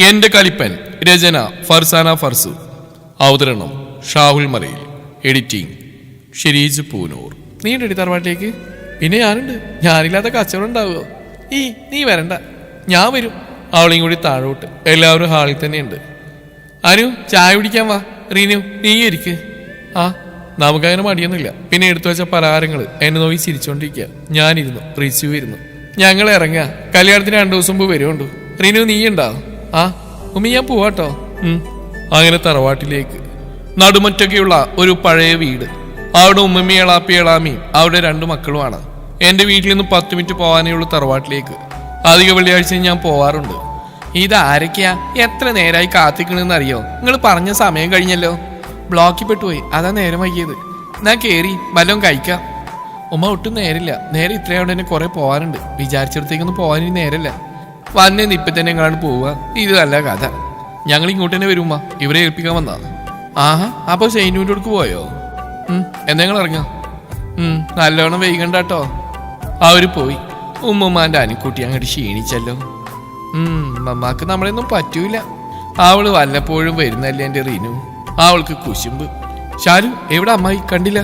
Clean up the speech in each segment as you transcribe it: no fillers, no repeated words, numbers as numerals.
എന്റെ കലിപ്പൻ. രചന ഫർസാന ഫർസു. അവതരണം ഷാഹുൽ മലയിൽ. എഡിറ്റിംഗ് ഷിരീജ് പൂനൂർ. നീ ഉണ്ട് തറവാട്ടിലേക്ക്? പിന്നെ ഞാനുണ്ട്. ഞാനില്ലാത്ത കച്ചവടം ഉണ്ടാവുമോ? നീ വരണ്ട, ഞാൻ വരും. അവളെയും കൂടി താഴോട്ട്. എല്ലാവരും ഹാളിൽ തന്നെയുണ്ട്. അനു, ചായ കുടിക്കാൻ വാ. റീനു, നീ ഇരിക്ക്. നമുക്കങ്ങനെ മടിയൊന്നുമില്ല. പിന്നെ എടുത്തു വെച്ച പലഹാരങ്ങൾ എന്നെ നോക്കി ചിരിച്ചോണ്ടിരിക്കുക. ഞാനിരുന്നു, റിച്ചു ഇരുന്നു. ഞങ്ങൾ ഇറങ്ങുക. കല്യാണത്തിന് 2 ദിവസം മുമ്പ് വരുമുണ്ടോ? റീനു, നീ ഉണ്ടാവും? ഉമ്മി, ഞാൻ പോവാട്ടോ. അങ്ങനെ തറവാട്ടിലേക്ക്. നടുമറ്റൊക്കെയുള്ള ഒരു പഴയ വീട്. അവിടെ ഉമ്മമ്മി, എളാപ്പി, എളാമിയും അവിടെ 2 മക്കളുമാണ്. എന്റെ വീട്ടിൽ നിന്ന് 10 മിനിറ്റ് പോകാനേ ഉള്ളൂ തറവാട്ടിലേക്ക്. അധിക വെള്ളിയാഴ്ചയും ഞാൻ പോവാറുണ്ട്. ഇതാരൊക്കെയാ? എത്ര നേരമായി കാത്തിക്കണെന്ന് അറിയോ? നിങ്ങൾ പറഞ്ഞ സമയം കഴിഞ്ഞല്ലോ. ബ്ലോക്കിൽ പെട്ടുപോയി, അതാ നേരം വൈകിയത്. ഞാൻ കേറി വല്ലതും കഴിക്കാം. ഉമ്മ ഒട്ടും നേരില്ല. നേരെ ഇത്രയാണ്ട് തന്നെ കുറെ പോകാനുണ്ട്. വിചാരിച്ചിടത്തേക്കൊന്നും പോകാനും നേരല്ല. വന്നേ ഇപ്പം തന്നെ എങ്ങാണ്ട് പോവുക. ഇത് നല്ല കഥ. ഞങ്ങൾ ഇങ്ങോട്ട് തന്നെ വരുമ്മ. ഇവരെ ഏൽപ്പിക്കാൻ വന്നാ. അപ്പൊ ഷെയ്നൂൻ്റെ അടുക്ക് പോയോ? എന്തെങ്കിലും ഇറങ്ങാം. നല്ലോണം വൈകണ്ടാട്ടോ. അവര് പോയി. ഉമ്മുമ്മാന്റെ അനിക്കുട്ടി അങ്ങോട്ട് ക്ഷീണിച്ചല്ലോ. മമ്മാക്ക് നമ്മളെയൊന്നും പറ്റൂല. അവള് വല്ലപ്പോഴും വരുന്നല്ലേ എന്റെ റീനു. അവൾക്ക് കുശുമ്പ്. ഷാലു എവിടെ? അമ്മായി കണ്ടില്ല.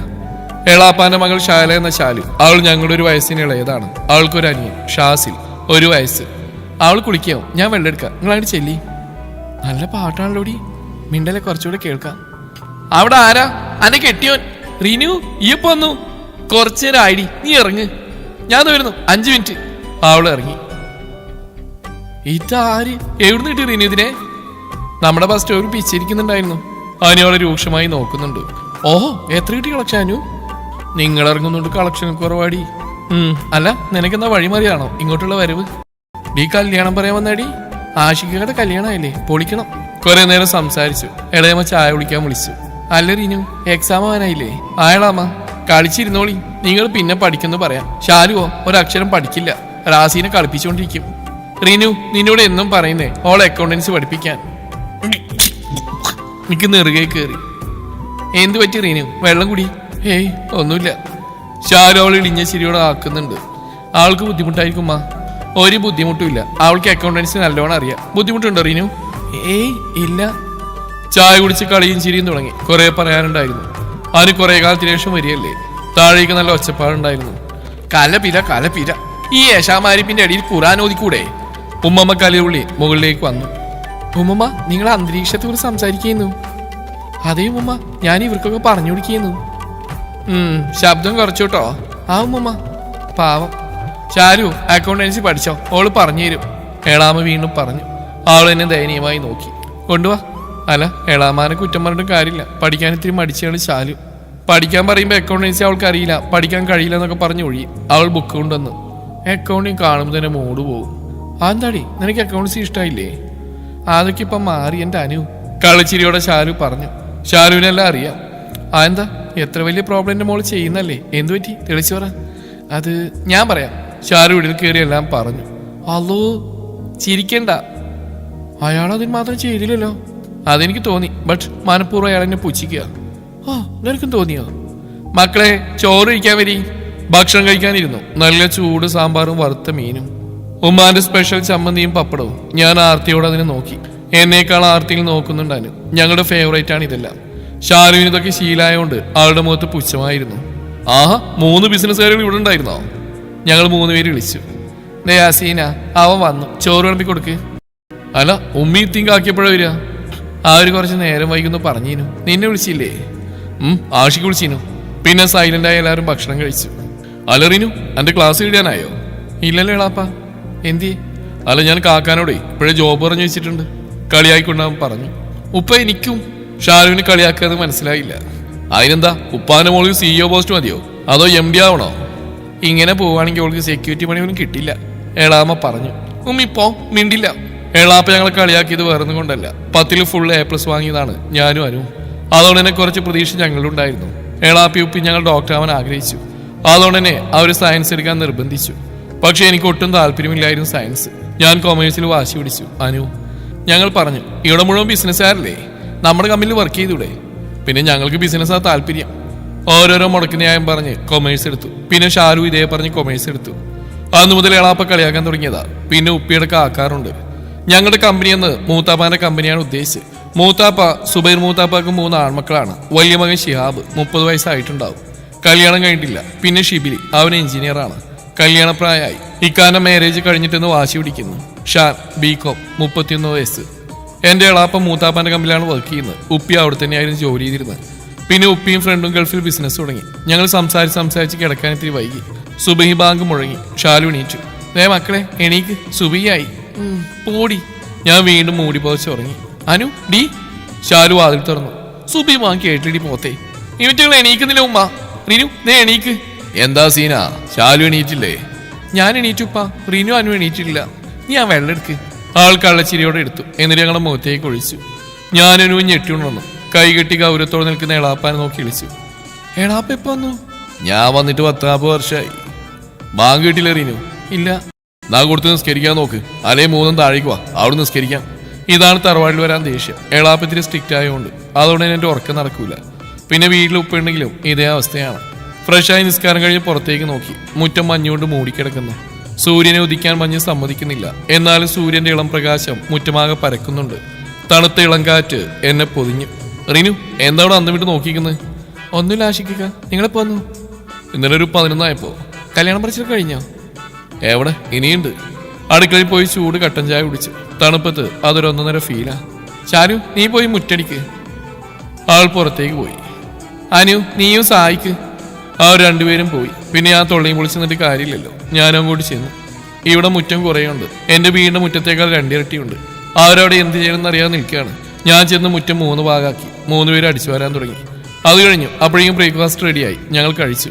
എളാപ്പാന്റെ മകൾ ഷാല എന്ന ഷാലു. അവൾ ഞങ്ങളുടെ 1 വയസ്സിന് ഇളയതാണ്. അവൾക്കൊരു അനിയൻ ഷാസിൽ, 1 വയസ്സ്. അവൾ കുളിക്കാവും. ഞാൻ വെള്ളം എടുക്കാം. നിങ്ങളായിട്ട് ചെല്ലി. നല്ല പാട്ടാണല്ലോടി. മിണ്ടലെ കുറച്ചുകൂടെ കേൾക്കാം. അവിടെ ആരാ? അന്നെ കെട്ടിയോൻ. റീനു, ഈയപ്പോ വന്നു. കുറച്ചേരം ആയിടി. നീ ഇറങ്ങ്, ഞാൻ വരുന്നു. 5 മിനിറ്റ്. അവള് ഇറങ്ങി. ഇതാര്? എവിടുന്ന് കിട്ടി റീനു ഇതിനെ? നമ്മുടെ ബസ് സ്റ്റോപ്പിൽ പിച്ചിരിക്കുന്നുണ്ടായിരുന്നു. അവനെ അവളെ രൂക്ഷമായി നോക്കുന്നുണ്ട്. ഓഹോ, എത്ര കിട്ടി കളക്ഷൻ അനു? നിങ്ങൾ ഇറങ്ങുന്നുണ്ട് കളക്ഷൻ കുറവാടി. അല്ല, നിനക്കെന്താ വഴിമറിയാണോ ഇങ്ങോട്ടുള്ള വരവ്? ഈ കല്യാണം പറയാൻ വന്നാടി? ആഷിക്കയുടെ കല്യാണമായില്ലേ, പൊളിക്കണം. കുറെ നേരം സംസാരിച്ചു. ഇളയമ്മ ചായ കുടിക്കാൻ വിളിച്ചു. അല്ല റീനു, എക്സാം ആവാനായില്ലേ? ആയളാമ്മ, കളിച്ചിരുന്നോളി. നിങ്ങൾ പിന്നെ പഠിക്കുന്നു പറയാം. ഷാലുവോ ഒരക്ഷരം പഠിക്കില്ല. റാസീനെ കളിപ്പിച്ചുകൊണ്ടിരിക്കും. റീനു, നിന്നോട് എന്നും പറയുന്നേ ഓളെ അക്കൗണ്ടൻസി പഠിപ്പിക്കാൻ. എനിക്ക് നെറുകെ കയറി. എന്തു പറ്റി റീനു? വെള്ളം കുടി. ഏയ് ഒന്നുമില്ല. ഷാലു അവൾ ഇളിഞ്ഞ ചിരിയോടെ ആക്കുന്നുണ്ട്. അവൾക്ക് ബുദ്ധിമുട്ടായിരിക്കും. ഒരു ബുദ്ധിമുട്ടുമില്ല. അവൾക്ക് അക്കൗണ്ടൻസി നല്ലോണം അറിയാം. ബുദ്ധിമുട്ടുണ്ടോ റീനു? ഏയ് ഇല്ല. ചായ കുടിച്ച് കളിയും ചിരിയും തുടങ്ങി. കുറെ പറയാനുണ്ടായിരുന്നു. അതിന് കുറെ കാലത്തിന് ശേഷം വരികയല്ലേ. താഴേക്ക് നല്ല ഒച്ചപ്പാടുണ്ടായിരുന്നു. കലപില കലപില. ഈ യേശാമാരിപ്പിന്റെ അടിയിൽ ഖുർആൻ ഓതിക്കൂടെ? ഉമ്മമ്മ കലയുള്ളി മുകളിലേക്ക് വന്നു. ഉമ്മമ്മ, നിങ്ങൾ അന്തരീക്ഷത്തെ കുറിച്ച് സംസാരിക്കുന്നു. അതേ ഉമ്മമ്മ, ഞാൻ ഇവർക്കൊക്കെ പറഞ്ഞു കൊടുക്കുന്നു. ശബ്ദം കുറച്ചോട്ടോ. ഉമ്മമ്മ പാവം. ഷാരു, അക്കൗണ്ടൻസി പഠിച്ചോ? ഓള് പറഞ്ഞു തരും. എളാമ വീണ്ടും പറഞ്ഞു. അവൾ എന്നെ ദയനീയമായി നോക്കി. കൊണ്ടുവാ. അല്ല, എളാമാനെ കുറ്റം പറഞ്ഞിട്ടും കാര്യമില്ല. പഠിക്കാൻ ഇത്തിരി മടിച്ചാണ് ഷാലു. പഠിക്കാൻ പറയുമ്പോൾ അക്കൗണ്ടൻസി അവൾക്ക് അറിയില്ല, പഠിക്കാൻ കഴിയില്ല എന്നൊക്കെ പറഞ്ഞു ഒഴി. അവൾ ബുക്ക് കൊണ്ടുവന്നു. അക്കൗണ്ടിങ് കാണുമ്പോൾ തന്നെ മൂഡ് പോകും. അതെന്താടി, നിനക്ക് അക്കൗണ്ടൻസി ഇഷ്ടമായില്ലേ? അതൊക്കെ ഇപ്പം മാറി എൻ്റെ അനു. കളിച്ചിരിയോടെ ഷാലു പറഞ്ഞു. ഷാലുവിനെല്ലാം അറിയാം. അതെന്താ, എത്ര വലിയ പ്രോബ്ലം എൻ്റെ മോള് ചെയ്യുന്നല്ലേ? എന്തു പറ്റി? തെളിച്ചു പറ. അത് ഞാൻ പറയാം. ഷാലു വീട്ടിൽ കയറി എല്ലാം പറഞ്ഞു. അല്ലോ, ചിരിക്കണ്ട. അയാളതിന് മാത്രം ചെയ്തില്ലല്ലോ. അതെനിക്ക് തോന്നി. ബട്ട് മനഃപൂർവ്വം അയാളെന്നെ പുച്ഛിക്കുക. നിനക്കും തോന്നിയോ? മക്കളെ, ചോറ് കഴിക്കാൻ വരി. ഭക്ഷണം കഴിക്കാനിരുന്നു. നല്ല ചൂട് സാമ്പാറും വറുത്ത മീനും. ഉമ്മാന്റെ സ്പെഷ്യൽ ചമ്മന്തിയും പപ്പടവും. ഞാൻ ആർത്തിയോട് അതിനെ നോക്കി. എന്നേക്കാൾ ആർത്തിയിൽ നോക്കുന്നുണ്ടായിരുന്നു. ഞങ്ങളുടെ ഫേവറേറ്റ് ആണ് ഇതെല്ലാം. ഷാലുവിന് ഇതൊക്കെ ശീലായോണ്ട് ആളുടെ മുഖത്ത് പുച്ഛമായിരുന്നു. 3 ബിസിനസ്സുകാരികൾ ഇവിടെ ഉണ്ടായിരുന്നോ? ഞങ്ങൾ 3 പേര് വിളിച്ചു. യാസീന, അവൻ വന്നു. ചോറ് വിളമ്പി കൊടുക്ക്. അല്ല, ഉമ്മി തിങ്കാക്കിയപ്പോഴാ വരിക? അവര് കുറച്ച് നേരം വൈകുന്നു പറഞ്ഞിനു. നിന്നെ വിളിച്ചില്ലേ? ആഷിക്ക് വിളിച്ചിനു. പിന്നെ സൈലന്റായി എല്ലാവരും ഭക്ഷണം കഴിച്ചു. അലറിനു, എന്റെ ക്ലാസ് ഇടാനായോ? ഇല്ലല്ലോ എളാപ്പ. എന്തി? അല്ല, ഞാൻ കാക്കാനോടെ ഇപ്പോഴേ ജോബ് പറഞ്ഞു വെച്ചിട്ടുണ്ട്. കളിയായിക്കൊണ്ടാവും പറഞ്ഞു. ഉപ്പ എനിക്കും. ഷാലുവിന് കളിയാക്കാതെ മനസ്സിലായില്ല. അതിനെന്താ, ഉപ്പാന്റെ മോളിൽ CEO പോസ്റ്റ് മതിയോ അതോ MD ആവണോ? ഇങ്ങനെ പോവുകയാണെങ്കിൽ അവൾക്ക് സെക്യൂരിറ്റി പണിയൊന്നും കിട്ടില്ല, എളാമ്മ പറഞ്ഞു. ഉമ്മിപ്പോ മിണ്ടില്ല. എളാപ്പ ഞങ്ങളെ കളിയാക്കിയത് വേറൊന്നും കൊണ്ടല്ല. 10ൽ ഫുൾ A+ വാങ്ങിയതാണ് ഞാനും അനു. അതുകൊണ്ട് തന്നെ കുറച്ച് പ്രതീക്ഷ ഞങ്ങളുണ്ടായിരുന്നു. എളാപ്പി ഉപ്പി ഞങ്ങൾ ഡോക്ടറാവാൻ ആഗ്രഹിച്ചു. അതുകൊണ്ട് തന്നെ അവർ സയൻസ് എടുക്കാൻ നിർബന്ധിച്ചു. പക്ഷെ എനിക്ക് ഒട്ടും താല്പര്യമില്ലായിരുന്നു സയൻസ്. ഞാൻ കൊമേഴ്സിൽ വാശി പിടിച്ചു. അനു, ഞങ്ങൾ പറഞ്ഞു, ഇവിടെ മുഴുവൻ ബിസിനസ്സുകാരല്ലേ, നമ്മുടെ കമ്പനിയിൽ വർക്ക് ചെയ്തൂടെ? പിന്നെ ഞങ്ങൾക്ക് ബിസിനസ്സാ താല്പര്യം. ഓരോരോ മുടക്ക് ന്യായം പറഞ്ഞ് കൊമേഴ്സ് എടുത്തു. പിന്നെ ഷാരു ഇതേ പറഞ്ഞ് കൊമേഴ്സ് എടുത്തു. അന്ന് മുതൽ എളാപ്പ കളിയാക്കാൻ തുടങ്ങിയതാ. പിന്നെ ഉപ്പിയുടെ കാക്കാറുണ്ട്. ഞങ്ങളുടെ കമ്പനി എന്ന് മൂത്താപ്പാന്റെ കമ്പനിയാണ് ഉദ്ദേശിച്ചത്. മൂത്താപ്പ സുബൈർ മൂത്താപ്പാക്ക് 3 ആൺമക്കളാണ്. വലിയ മകൻ ഷിഹാബ് 30 വയസ്സായിട്ടുണ്ടാവും. കല്യാണം കഴിഞ്ഞിട്ടില്ല. പിന്നെ ഷിബിലി, അവൻ എഞ്ചിനീയറാണ്. കല്യാണപ്രായമായി. ഇക്കാന്റെ മാരേജ് കഴിഞ്ഞിട്ടെന്ന് വാശി പിടിക്കുന്നു. ഷാൻ ബികോം 31 വയസ്സ്. എന്റെ എളാപ്പ മൂത്താപ്പാന്റെ കമ്പനിയിലാണ് വർക്ക് ചെയ്യുന്നത്. ഉപ്പി അവിടെ തന്നെയായിരുന്നു ജോലി ചെയ്തിരുന്നത്. പിന്നെ ഉപ്പിയും ഫ്രണ്ടും ഗൾഫിൽ ബിസിനസ് തുടങ്ങി. ഞങ്ങൾ സംസാരിച്ച് കിടക്കാൻ ഇത്തിരി വൈകി. സുബഹി ബാങ്ക് മുഴങ്ങി. ഷാലു എണീറ്റു. മക്കളെ എണീക്ക്, സുബിയായി. പോടി. ഞാൻ വീണ്ടും മൂടി പോച്ച് ഉറങ്ങി. അനു ഡി. ഷാലു വാതിൽ തുറന്നു. സുബി വാങ്ങി കേട്ടിടി പോത്തെ. ഇവറ്റകൾ എണീക്കുന്നില്ല ഉമ്മ. റിനു എണീക്ക്. എന്താ സീന? ഷാലു എണീറ്റില്ലേ? ഞാൻ എണീറ്റുപ്പാ. റിനു അനു എണീറ്റില്ല. നീ ആ വെള്ളം എടുക്ക്. ആൾ കള്ളച്ചിരിയോടെ എടുത്തു. എന്നിട്ട് ഞങ്ങളുടെ മുഖത്തേക്ക് ഒഴിച്ചു. ഞാനൊരു ഞെട്ടിയുണർന്നു. കൈകെട്ടി ഗൗരവത്തോടെ നിൽക്കുന്ന എളാപ്പാനെ നോക്കി വിളിച്ചു. എളാപ്പ എപ്പോ വന്നു? ഞാൻ വന്നിട്ട് 10 വർഷമായി. ബാങ്ക് കിട്ടില്ല റിനു? ഇല്ല. നാ കൊടുത്ത് നിസ്കരിക്കാൻ നോക്ക്. അല്ലെ 3 താഴേക്ക് വാ, അവിടെ നിസ്കരിക്കാം. ഇതാണ് തറവാടിൽ വരാൻ ദേഷ്യം. എളാപ്പത്തിരി സ്ട്രിക്റ്റ് ആയതുകൊണ്ട്. അതുകൊണ്ട് എന്റെ ഉറക്കം നടക്കൂല. പിന്നെ വീട്ടിൽ ഉപ്പുണ്ടെങ്കിലും ഇതേ അവസ്ഥയാണ്. ഫ്രഷായി നിസ്കാരം കഴിഞ്ഞ് പുറത്തേക്ക് നോക്കി. മുറ്റം മഞ്ഞുകൊണ്ട് മൂടിക്കിടക്കുന്നു. സൂര്യനെ ഉദിക്കാൻ മഞ്ഞ് സമ്മതിക്കുന്നില്ല. എന്നാലും സൂര്യന്റെ ഇളം പ്രകാശം മുറ്റമാകെ പരക്കുന്നുണ്ട്. തണുത്ത ഇളം കാറ്റ് എന്നെ പൊതിഞ്ഞു. റിനു എന്താണ് അന്ന് വിട്ട് നോക്കിക്കുന്നത്? ഒന്നുമില്ല ആശിക്കുക. നിങ്ങളെപ്പോ വന്നു? ഇന്നലെ ഒരു 11 ആയപ്പോ. കല്യാണം പറിച്ചിട്ട് കഴിഞ്ഞോ? എവിടെ, ഇനിയുണ്ട്. അടുക്കളയിൽ പോയി ചൂട് കട്ടൻ ചായ കുടിച്ചു. തണുപ്പത്ത് അതൊരു 1.5 ഫീലാ. ചാരു നീ പോയി മുറ്റടിക്ക്. ആൾ പുറത്തേക്ക് പോയി. അനു നീയും സഹായിക്ക്. അവർ രണ്ടുപേരും പോയി. പിന്നെ ഞാൻ തൊള്ളയും പൊളിച്ച് നിന്നിട്ട് കാര്യമില്ലല്ലോ. ഞാനും അങ്ങോട്ട് ചെന്നു. ഇവിടെ മുറ്റം കുറേയുണ്ട്. എന്റെ വീടിന്റെ മുറ്റത്തേക്കാൾ 2 ഇരട്ടിയുണ്ട്. അവരവിടെ എന്ത് ചെയ്യണമെന്ന് അറിയാതെ നിൽക്കുകയാണ്. ഞാൻ ചെന്ന് മുറ്റം 3 ഭാഗമാക്കി. 3 പേര് അടിച്ചു വരാൻ തുടങ്ങി. അത് കഴിഞ്ഞു. അപ്പോഴേക്കും ബ്രേക്ക്ഫാസ്റ്റ് റെഡിയായി. ഞങ്ങൾ കഴിച്ചു.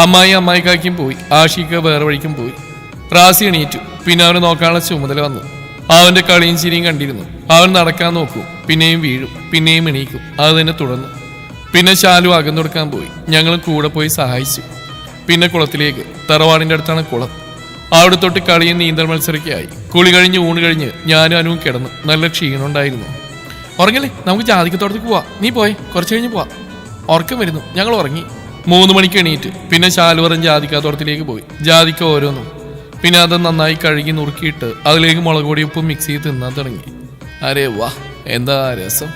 അമ്മായിക്കാക്കും പോയി. ആഷിക്ക വേറെ വഴിക്കും പോയി. റാസി എണീറ്റു. പിന്നെ അവനെ നോക്കാനുള്ള ചുമതല വന്നു. അവന്റെ കളിയും ചിരിയും കണ്ടിരുന്നു. അവൻ നടക്കാൻ നോക്കും, പിന്നെയും വീഴും, പിന്നെയും എണീക്കും. അത് തന്നെ തുടർന്നു. പിന്നെ ശാലു അകന്നൊടുക്കാൻ പോയി. ഞങ്ങളും കൂടെ പോയി സഹായിച്ചു. പിന്നെ കുളത്തിലേക്ക്. തറവാടിന്റെ അടുത്താണ് കുളം. അവിടെ തൊട്ട് കളിയും നീന്തൽ മത്സരമൊക്കെയായി. കുളി കഴിഞ്ഞ് ഊണ് കഴിഞ്ഞ് ഞാനും അനുവും കിടന്നു. നല്ല ക്ഷീണം ഉണ്ടായിരുന്നു. ഉറങ്ങല്ലേ, നമുക്ക് ജാതിക്കത്തോടത്തേക്ക് പോവാ. നീ പോയെ, കുറച്ച് കഴിഞ്ഞ് പോവാ. ഉറക്കം വരുന്നു. ഞങ്ങൾ ഉറങ്ങി. 3 മണിക്ക് എണീറ്റ്. പിന്നെ ശാലു പറഞ്ഞ് ജാതിക്കാത്തോട്ടത്തിലേക്ക് പോയി. ജാതിക്ക ഓരോന്നും. പിന്നെ അത് നന്നായി കഴുകി നുറുക്കിയിട്ട് അതിലേക്ക് മുളക് പൊടി ഉപ്പും മിക്സ് ചെയ്ത് തിന്നാൻ തുടങ്ങി. അരേ വാ, എന്താ രസം.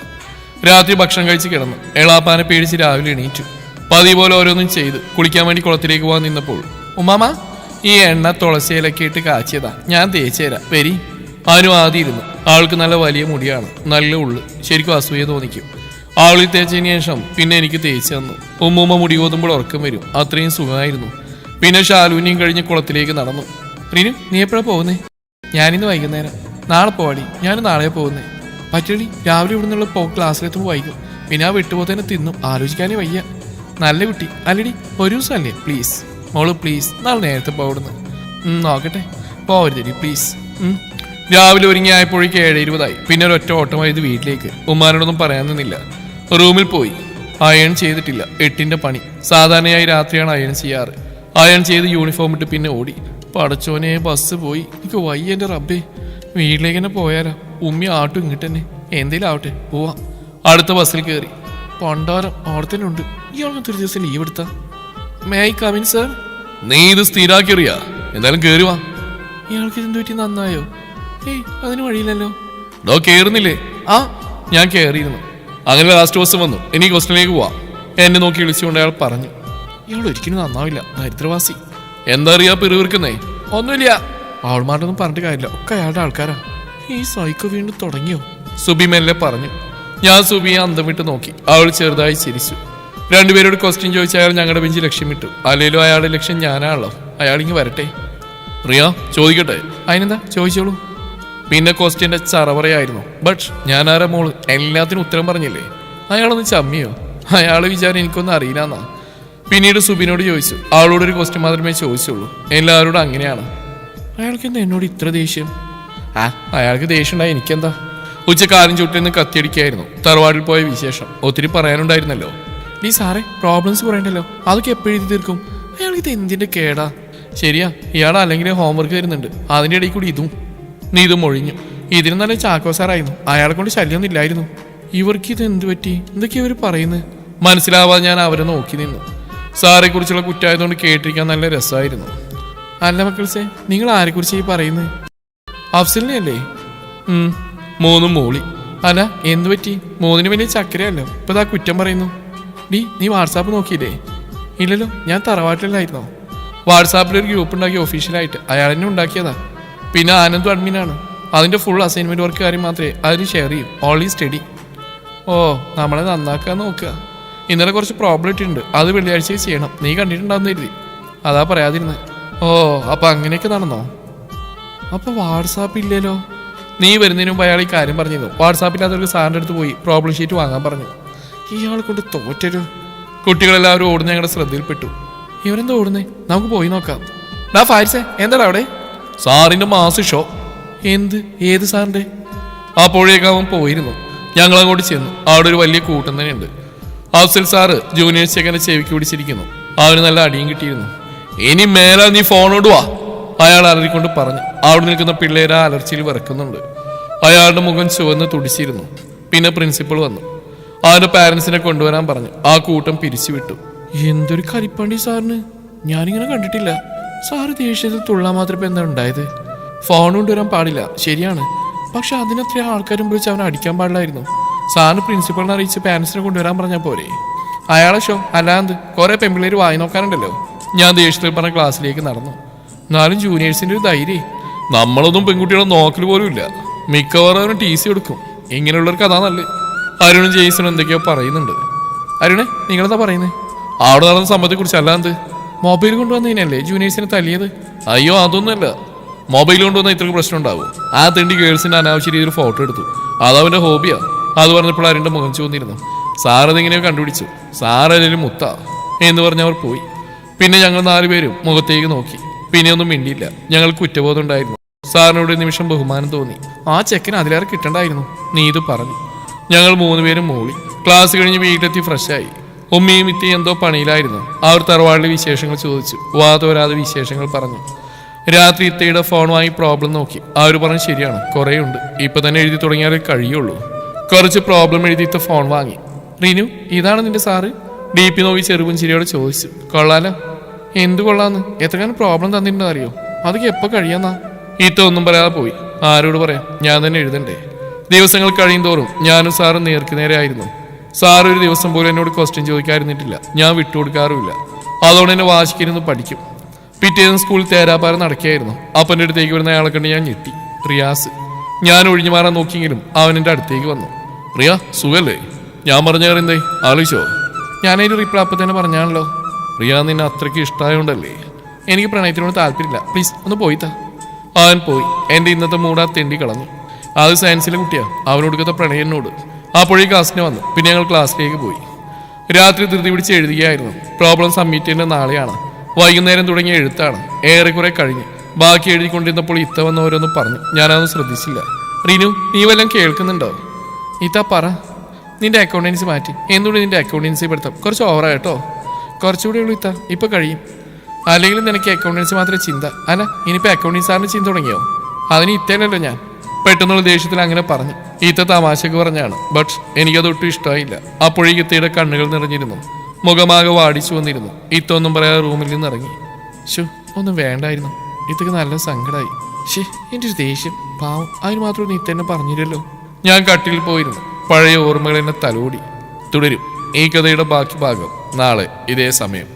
രാത്രി ഭക്ഷണം കഴിച്ച് കിടന്നു. എളാപ്പാനെ പേടിച്ച് രാവിലെ എണീറ്റു. പതിവ് പോലെ ഓരോന്നും ചെയ്ത് കുളിക്കാൻ വേണ്ടി കുളത്തിലേക്ക് പോകാൻ നിന്നപ്പോൾ ഉമ്മാമ ഈ എണ്ണ തുളസിയിലൊക്കെ ഇട്ട് കാച്ചിയതാ, ഞാൻ തേച്ചു തരാം, വരി. അനു ആദ്യം ഇരുന്നു. ആൾക്ക് നല്ല വലിയ മുടിയാണ്, നല്ല ഉള്ളു. ശരിക്കും അസൂയ തോന്നിക്കും. ആളിൽ തേച്ചതിന് ശേഷം പിന്നെ എനിക്ക് തേച്ച് തന്നു. ഉമ്മൂമ്മ മുടി കോതുമ്പോൾ ഉറക്കം വരും. അത്രയും സുഖമായിരുന്നു. പിന്നെ ഷാലുവിനെയും കഴിഞ്ഞ് കുളത്തിലേക്ക് നടന്നു. റിനു നീ എപ്പോഴാണ് പോകുന്നേ? ഞാനിന്ന് വൈകുന്നേരം. നാളെ പോവാടി. ഞാൻ നാളെ പോകുന്നേ. പറ്റടി, രാവിലെ ഇവിടെ നിന്നുള്ള ക്ലാസ്സിലെത്തുമ്പോൾ വൈകും. പിന്നെ ആ വിട്ടുപോത്തന്നെ തിന്നും. ആലോചിക്കാനേ വയ്യ. നല്ല കുട്ടി അല്ലടി, ഒരു ദിവസം അല്ലേ? പ്ലീസ് മോള് പ്ലീസ്, നാളെ നേരത്തെ പോവിടുന്ന്. നോക്കട്ടെ, പോവരുതടി പ്ലീസ്. രാവിലെ ഒരുങ്ങി ആയപ്പോഴേക്ക് 7:20 പിന്നെ ഒരൊറ്റ ഓട്ടമായത് വീട്ടിലേക്ക്. ഉമ്മാനോടൊന്നും പറയാൻ നിന്നില്ല. റൂമിൽ പോയി. അയൺ ചെയ്തിട്ടില്ല. 8ന്റെ പണി. സാധാരണയായി രാത്രിയാണ് അയൺ ചെയ്യാറ്. അയൺ ചെയ്ത് യൂണിഫോം ഇട്ട് പിന്നെ ഓടി. പടച്ചോനെ, ബസ് പോയി. എനിക്ക് വയ്യ എൻ്റെ റബ്ബേ. വീട്ടിലേക്ക് തന്നെ പോയാലോ? ഉമ്മി ആട്ടും ഇങ്ങോട്ട് തന്നെ. എന്തേലും ആവട്ടെ, പോവാം. അടുത്ത ബസ്സിൽ കയറി. പണ്ടാരം ഓർത്തനുണ്ട്. ഇയാൾക്ക് 3 ദിവസം ലീവ് എടുത്താ. May I come in sir? നീ ഇത് സ്ഥിരാക്കി അറിയാ? എന്തായാലും കയറുവാ. ഇയാൾക്ക് ഇതെന്ത് പറ്റി? നന്നായോ? ഏയ് അതിന് വഴിയില്ലല്ലോ. ഡോ കയറുന്നില്ലേ? ആ ഞാൻ കയറിയിരുന്നു. അങ്ങനെ ലാസ്റ്റ് ബസ് വന്നു. ഇനി ഹോസ്റ്റലിലേക്ക് പോവാം. എന്നെ നോക്കി വിളിച്ചുകൊണ്ട് അയാൾ പറഞ്ഞു. ഇയാൾ ഒരിക്കലും നന്നാവില്ല, ദരിദ്രവാസി. എന്താ അറിയാ പിറുവിറുക്കുന്നേ? ഒന്നുമില്ല. അവൾമാരോടൊന്നും പറഞ്ഞിട്ട് കാര്യമില്ല, ഒക്കെ അയാളുടെ ആൾക്കാരാ. ഈ സൈക്കോ വീണ്ടും തുടങ്ങിയോ? സുബി മെല്ലെ പറഞ്ഞു. ഞാൻ സുബിയെ അന്തം വിട്ട് നോക്കി. അവൾ ചെറുതായി ചിരിച്ചു. 2 പേരോട് ക്വസ്റ്റ്യൻ ചോദിച്ച അയാൾ ഞങ്ങളുടെ ബെഞ്ച് ലക്ഷ്യമിട്ടു. അല്ലെങ്കിലും അയാളുടെ ലക്ഷ്യം ഞാനാണല്ലോ. അയാളിങ്ങ് വരട്ടെ. റിയ ചോദിക്കട്ടെ? അതിനെന്താ, ചോദിച്ചോളൂ. പിന്നെ ക്വസ്റ്റ്യന്റെ ചറവറയായിരുന്നു. ബട്ട് ഞാനാരാ മോള്? എല്ലാത്തിനും ഉത്തരം പറഞ്ഞില്ലേ? അയാളൊന്ന് ചമ്മിയോ? അയാളെ വിചാരം എനിക്കൊന്നും അറിയില്ലെന്നാ. പിന്നീട് സുബിനോട് ചോദിച്ചു. അവളോടൊരു ക്വസ്റ്റ്യൻ മാത്രമേ ചോദിച്ചുള്ളൂ. എല്ലാവരോടും അങ്ങനെയാണ്. അയാൾക്ക് എന്താ എന്നോട് ഇത്ര ദേഷ്യം? അയാൾക്ക് ദേഷ്യം ഉണ്ടായി എനിക്കെന്താ? ഉച്ചക്കാലം ചുട്ടിൽ നിന്ന് കത്തിയടിക്കായിരുന്നു. തറവാടിൽ പോയ വിശേഷം ഒത്തിരി പറയാനുണ്ടായിരുന്നല്ലോ. നീ സാറേ, പ്രോബ്ലംസ് പറയണ്ടല്ലോ, അതൊക്കെ എപ്പോഴും തീർക്കും. അയാൾക്ക് ഇത് എന്തിന്റെ കേടാ? ശരിയാ, ഇയാൾ അല്ലെങ്കിൽ ഹോംവർക്ക് വരുന്നുണ്ട്. അതിൻ്റെ ഇടയിൽ കൂടി ഇതും. നീ ഇതും ഒഴിഞ്ഞു. ഇതിന് നല്ല ചാക്കോ സാറായിരുന്നു. അയാളെ കൊണ്ട് ശല്യമൊന്നും ഇല്ലായിരുന്നു. ഇവർക്ക് ഇത് എന്ത് പറ്റി? എന്തൊക്കെയാ ഇവർ പറയുന്നത്? മനസ്സിലാവാതെ ഞാൻ അവരെ നോക്കി നിന്നു. സാറെ കുറിച്ചുള്ള കുറ്റായതുകൊണ്ട് കേട്ടിരിക്കാൻ നല്ല രസമായിരുന്നു. അല്ല മക്കൾസേ, നിങ്ങൾ ആരെക്കുറിച്ച് ഈ പറയുന്നത്? അഫ്സലിനെ അല്ലേ? മൂന്നും മൂളി. അല്ല എന്തു പറ്റി? മൂന്നിന് വലിയ ചക്കരയല്ലോ, ഇപ്പൊ ഇതാ കുറ്റം പറയുന്നു. നീ വാട്സാപ്പ് നോക്കിയില്ലേ? ഇല്ലല്ലോ, ഞാൻ തറവാട്ടിലായിരുന്നോ? വാട്സാപ്പിലൊരു ഗ്രൂപ്പ് ഉണ്ടാക്കി ഒഫീഷ്യലായിട്ട്, അയാൾ തന്നെ ഉണ്ടാക്കിയതാ. പിന്നെ ആനന്ദും അഡ്മിനാണ്. അതിന്റെ ഫുൾ അസൈൻമെന്റ് വർക്ക് കാര്യം മാത്രമേ അതിന് ഷെയർ ചെയ്യൂ. Only study. ഓ, നമ്മളെ നന്നാക്കാൻ നോക്കുക. ഇന്നലെ കുറച്ച് പ്രോബ്ലം ഇട്ടിട്ടുണ്ട്, അത് വെള്ളിയാഴ്ച ചെയ്യണം. നീ കണ്ടിട്ടുണ്ടാവുന്ന കരുതി, അതാ പറയാതിരുന്നത്. ഓ, അപ്പൊ അങ്ങനെയൊക്കെ നടന്നോ? അപ്പൊ വാട്സാപ്പ് ഇല്ലല്ലോ. നീ വരുന്നതിന് മുമ്പ് അയാൾ ഈ കാര്യം പറഞ്ഞിരുന്നു. വാട്സാപ്പില്ലാത്തവർക്ക് സാറിൻ്റെ അടുത്ത് പോയി പ്രോബ്ലം ഷീറ്റ് വാങ്ങാൻ പറഞ്ഞു. ഇയാളെ കൊണ്ട് തോറ്റരു. കുട്ടികളെല്ലാവരും ഓടുന്ന ഞങ്ങളുടെ ശ്രദ്ധയിൽപ്പെട്ടു. ഇവരെന്താ ഓടുന്നേ? നമുക്ക് പോയി നോക്കാം. ഫാരിസേ, എന്താടാ അവിടെ? സാറിന്റെ മാസ് ഷോ. ഏത് സാറിന്റെ? അപ്പോഴേക്ക് അവൻ പോയിരുന്നു. ഞങ്ങൾ അങ്ങോട്ട് ചെന്നു. അവിടെ ഒരു വലിയ കൂട്ടം തന്നെയുണ്ട്. അഫ്സൽ സാറ് ജൂനിയേഴ്സ് ചെക്കനെ ചെവിക്ക് പിടിച്ചിരിക്കുന്നു. അവന് നല്ല അടിയും കിട്ടിയിരുന്നു. ഇനി മേലെ നീ ഫോണോട് വാ, അയാൾ അലറിക്കൊണ്ട് പറഞ്ഞു. അവിടെ നിൽക്കുന്ന പിള്ളേരെ അലർച്ചയിൽ വിറക്കുന്നുണ്ട്. അയാളുടെ മുഖം ചുവന്ന് തുടിച്ചിരുന്നു. പിന്നെ പ്രിൻസിപ്പൾ വന്നു. അവന്റെ പാരന്റ്സിനെ കൊണ്ടുവരാൻ പറഞ്ഞു. ആ കൂട്ടം പിരിച്ചുവിട്ടു. എന്തൊരു കരിപ്പാണ്ടി സാറിന്, ഞാനിങ്ങനെ കണ്ടിട്ടില്ല. സാറ് ദേഷ്യത്തിൽ തുള്ളാൻ മാത്രമേ എന്താ ഉണ്ടായത്? ഫോൺ കൊണ്ടുവരാൻ പാടില്ല, ശരിയാണ്. പക്ഷെ അതിനത്ര ആൾക്കാരും വിളിച്ച് അവനെ അടിക്കാൻ പാടില്ലായിരുന്നു. സാറിന് പ്രിൻസിപ്പളിനെ അറിയിച്ച് പാരന്റ്സിനെ കൊണ്ടുവരാൻ പറഞ്ഞാൽ പോരെ? അയാളെ ഷോ അല്ലാന്ത് കുറെ പെൺപിള്ളേര് വായി നോക്കാനുണ്ടല്ലോ. ഞാൻ ദേഷ്യത്തിൽ പറഞ്ഞ ക്ലാസ്സിലേക്ക് നടന്നു. എന്നാലും ജൂനിയേഴ്സിന്റെ ഒരു ധൈര്യം. നമ്മളൊന്നും പെൺകുട്ടികളെ നോക്കൽ പോലും ഇല്ല. മിക്കവാറും അവന് TC കൊടുക്കും. ഇങ്ങനെയുള്ളവർക്ക് അതാ നല്ലത്. അരുണും ജെയ്സണും എന്തൊക്കെയോ പറയുന്നുണ്ട്. അരുണെ, നിങ്ങളെന്താ പറയുന്നത്? അവിടെ നടന്ന സംഭവത്തെ കുറിച്ച് അല്ലാന്ത്? മൊബൈൽ കൊണ്ടുവന്നതിനല്ലേ ജൂനിയേഴ്സിനെ തല്ലിയത്? അയ്യോ, അതൊന്നുമല്ല. മൊബൈൽ കൊണ്ടുവന്നാൽ ഇത്രയ്ക്ക് പ്രശ്നം ഉണ്ടാവും. ആ തെണ്ടി ഗേൾസിന്റെ അനാവശ്യ രീതിയിൽ ഫോട്ടോ എടുത്തു. അതവന്റെ ഹോബിയാ. അത് പറഞ്ഞപ്പോൾ അരുണിന്റെ മുഖം ചുവന്നിരുന്നു. സാറതെങ്ങനെയോ കണ്ടുപിടിച്ചു. സാറേലും മുത്ത എന്ന് പറഞ്ഞവർ പോയി. പിന്നെ ഞങ്ങൾ 4 പേരും മുഖത്തേക്ക് നോക്കി. പിന്നെ ഒന്നും മിണ്ടിയില്ല. ഞങ്ങൾക്ക് കുറ്റബോധം ഉണ്ടായിരുന്നു. സാറിനോട് നിമിഷം ബഹുമാനം തോന്നി. ആ ചെക്കന് അതിലേറെ കിട്ടണ്ടായിരുന്നു, നീ ഇത് പറഞ്ഞു. ഞങ്ങൾ 3 പേരും മൂളി. ക്ലാസ് കഴിഞ്ഞ് വീട്ടിലെത്തി ഫ്രഷായി. ഉമ്മയും ഇത്തയും എന്തോ പണിയിലായിരുന്നു. അവർ തറവാടിലെ വിശേഷങ്ങൾ ചോദിച്ചു. വാതോരാതെ വിശേഷങ്ങൾ പറഞ്ഞു. രാത്രി ഇത്തയുടെ ഫോൺ വാങ്ങി പ്രോബ്ലം നോക്കി. അവർ പറഞ്ഞു ശരിയാണ്, കുറേ ഉണ്ട്. ഇപ്പൊ തന്നെ എഴുതി തുടങ്ങിയാലേ കഴിയുള്ളൂ. കുറച്ച് പ്രോബ്ലം എഴുതി ഇത്ത ഫോൺ വാങ്ങി. റിനു, ഇതാണ് നിന്റെ സാറ്? DP നോക്കി ചെറുപുഞ്ചിരിയോടെ ചോദിച്ചു. കൊള്ളാലോ. എന്ത് കൊള്ളാന്ന്? എത്രക്കാനും പ്രോബ്ലം തന്നിട്ടുണ്ടോ അറിയോ? അതൊക്കെ എപ്പോൾ കഴിയാന്നാ? ഇത്ത ഒന്നും പറയാതെ പോയി. ആരോട് പറയാം, ഞാൻ തന്നെ എഴുതണ്ടേ? ദിവസങ്ങൾ കഴിയും തോറും ഞാനും സാറും നേർക്കുനേരെ ആയിരുന്നു. സാർ ഒരു ദിവസം പോലും എന്നോട് ക്വസ്റ്റ്യൻ ചോദിക്കാതിരുന്നിട്ടില്ല. ഞാൻ വിട്ടുകൊടുക്കാറുമില്ല. അതോടെ എന്നെ വാശിക്കിരുന്ന് പഠിക്കും. പിറ്റേന്ന് സ്കൂളിൽ തേരാപ്പാരം നടക്കുകയായിരുന്നു. അപ്പൻ്റെ അടുത്തേക്ക് വരുന്ന അയാളെ കണ്ട് ഞാൻ ഞെട്ടി. റിയാസ്. ഞാൻ ഒഴിഞ്ഞു മാറാൻ നോക്കിയെങ്കിലും അവൻ എൻ്റെ അടുത്തേക്ക് വന്നു. റിയ, സുഖല്ലേ? ഞാൻ പറഞ്ഞ എന്തേ ആലോചിച്ചോ? ഞാനതിന് റിപ്ലൈ അപ്പം തന്നെ പറഞ്ഞാണല്ലോ. റിയ, നിന്നെ അത്രയ്ക്ക് ഇഷ്ടമായോണ്ടല്ലേ? എനിക്ക് പ്രണയത്തിനോട് താല്പര്യമില്ല, പ്ലീസ് ഒന്ന് പോയിത്താ. അവൻ പോയി. എൻ്റെ ഇന്നത്തെ മൂടാ തെണ്ടി കളഞ്ഞു. അത് സയൻസിലെ കുട്ടിയാ, അവനോടുക്കത്തെ പ്രണയനോട്. അപ്പോഴേ ക്ലാസ്സിന് വന്നു. പിന്നെ ഞങ്ങൾ ക്ലാസ്സിലേക്ക് പോയി. രാത്രി ധൃതി പിടിച്ച് എഴുതുകയായിരുന്നു. പ്രോബ്ലം സബ്മിറ്റ് ചെയ്യുന്നത് നാളെയാണ്. വൈകുന്നേരം തുടങ്ങിയ എഴുത്താണ്. ഏറെക്കുറെ കഴിഞ്ഞ് ബാക്കി എഴുതിക്കൊണ്ടിരുന്നപ്പോൾ ഇത്ത വന്ന് ഓരോന്ന് പറഞ്ഞു. ഞാനതൊന്നും ശ്രദ്ധിച്ചില്ല. റിനു, നീ വല്ലതും കേൾക്കുന്നുണ്ടോ? ഇത്ത പറ. നിന്റെ അക്കൗണ്ടൻസി മാറ്റി. എന്തുകൊണ്ട് നിന്റെ അക്കൗണ്ടൻസി പെടുത്താം? കുറച്ച് ഓവറായിട്ടോ. കുറച്ചുകൂടെ ഉള്ളൂ ഇത്ത, ഇപ്പൊ കഴിയും. അല്ലെങ്കിൽ നിനക്ക് അക്കൗണ്ടൻസി മാത്രമേ ചിന്ത. അല്ല, ഇനിയിപ്പോൾ അക്കൗണ്ടൻസി സാറിന് ചിന്ത തുടങ്ങിയോ? അതിന് ഇത്തേലല്ലോ ഞാൻ. പെട്ടെന്നുള്ള ദേഷ്യത്തിൽ അങ്ങനെ പറഞ്ഞു. ഈത്ത തമാശക്ക് പറഞ്ഞാണ്. ബട്ട് എനിക്കതൊട്ടും ഇഷ്ടമായില്ല. അപ്പോഴേക്ക് ഇത്തയുടെ കണ്ണുകൾ നിറഞ്ഞിരുന്നു. മുഖമാകെ വാടിച്ചു വന്നിരുന്നു. ഇത്ത ഒന്നും പറയാതെ റൂമിൽ നിന്ന് ഇറങ്ങി. ഷോ, ഒന്നും വേണ്ടായിരുന്നു. ഇത്തക്ക് നല്ല സങ്കടമായി. ഷേ, എൻ്റെ ഒരു ദേഷ്യം. പാവം, അതിന് മാത്രം ഇത്ത എന്നെ പറഞ്ഞില്ലല്ലോ. ഞാൻ കട്ടിലിൽ പോയിരുന്നു. പഴയ ഓർമ്മകൾ എന്നെ തലോടി. തുടരും ഈ കഥയുടെ ബാക്കി ഭാഗം നാളെ ഇതേ സമയം.